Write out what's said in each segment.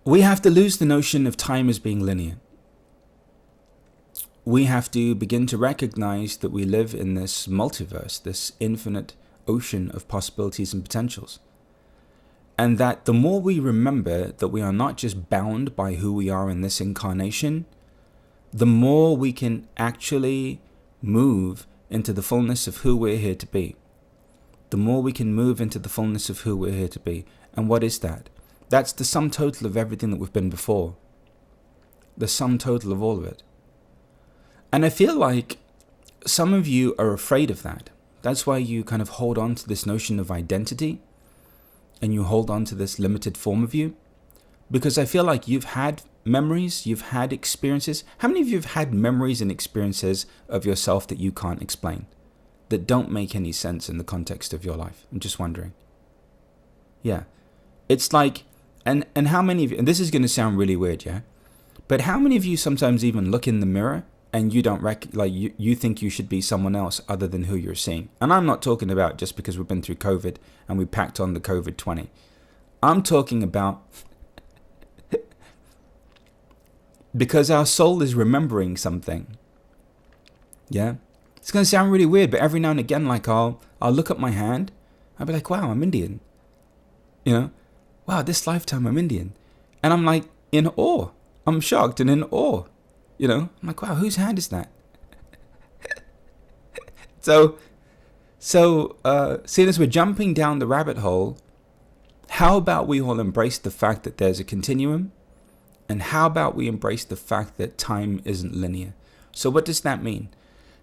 We have to lose the notion of time as being linear. We have to begin to recognize that we live in this multiverse, this infinite ocean of possibilities and potentials. And that the more we remember that we are not just bound by who we are in this incarnation, the more we can actually move into the fullness of who we're here to be. The more we can move into the fullness of who we're here to be. And what is that? That's the sum total of everything that we've been before. The sum total of all of it. And I feel like some of you are afraid of that. That's why you kind of hold on to this notion of identity, and you hold on to this limited form of you. Because I feel like you've had memories, you've had experiences. How many of you have had memories and experiences of yourself that you can't explain, that don't make any sense in the context of your life? I'm just wondering. Yeah. It's like, and how many of you, and this is going to sound really weird, yeah? But how many of you sometimes even look in the mirror and you don't you think you should be someone else other than who you're seeing? And I'm not talking about just because we've been through COVID and we packed on the COVID-20. I'm talking about because our soul is remembering something. Yeah? It's going to sound really weird, but every now and again, like I'll look at my hand, I'll be like, wow, I'm Indian. You know? Wow, this lifetime I'm Indian. And I'm like in awe. I'm shocked and in awe. You know? I'm like, wow, whose hand is that? So seeing as we're jumping down the rabbit hole, how about we all embrace the fact that there's a continuum? And how about we embrace the fact that time isn't linear? So what does that mean?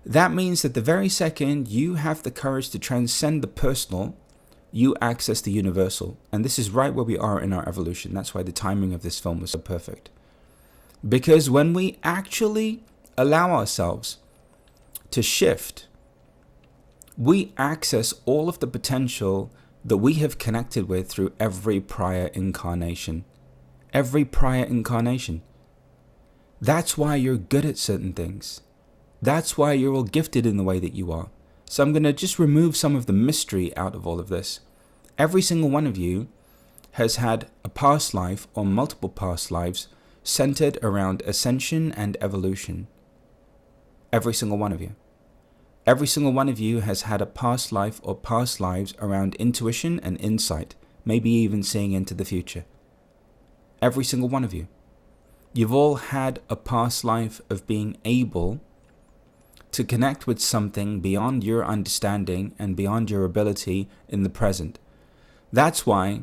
That means that the very second you have the courage to transcend the personal, you access the universal. And this is right where we are in our evolution. That's why the timing of this film was so perfect. Because when we actually allow ourselves to shift, we access all of the potential that we have connected with through every prior incarnation. Every prior incarnation. That's why you're good at certain things. That's why you're all gifted in the way that you are. So I'm going to just remove some of the mystery out of all of this. Every single one of you has had a past life or multiple past lives centered around ascension and evolution. Every single one of you. Every single one of you has had a past life or past lives around intuition and insight, maybe even seeing into the future. Every single one of you. You've all had a past life of being able to connect with something beyond your understanding and beyond your ability in the present. That's why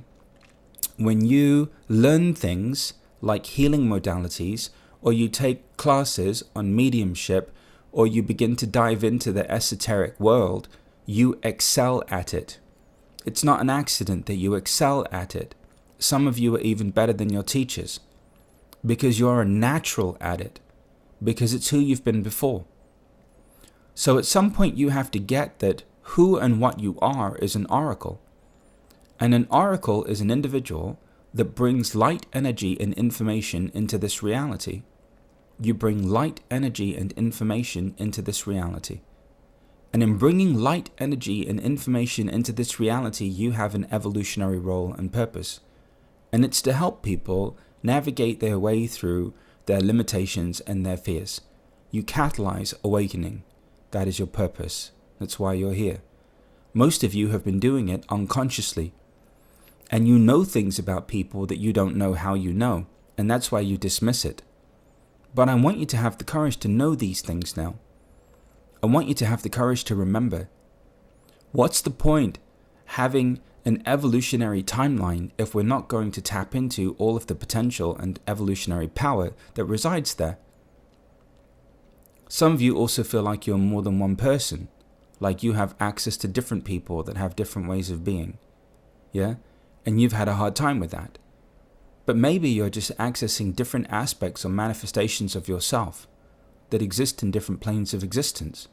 when you learn things like healing modalities, or you take classes on mediumship, or you begin to dive into the esoteric world, you excel at it. It's not an accident that you excel at it. Some of you are even better than your teachers because you're a natural at it, because it's who you've been before. So at some point you have to get that who and what you are is an oracle. And an oracle is an individual that brings light, energy, and information into this reality. You bring light, energy, and information into this reality. And in bringing light, energy, and information into this reality, you have an evolutionary role and purpose. And it's to help people navigate their way through their limitations and their fears. You catalyze awakening. That is your purpose. That's why you're here. Most of you have been doing it unconsciously. And you know things about people that you don't know how you know. And that's why you dismiss it. But I want you to have the courage to know these things now. I want you to have the courage to remember. What's the point having an evolutionary timeline if we're not going to tap into all of the potential and evolutionary power that resides there? Some of you also feel like you're more than one person, like you have access to different people that have different ways of being. Yeah? And you've had a hard time with that. But maybe you're just accessing different aspects or manifestations of yourself that exist in different planes of existence.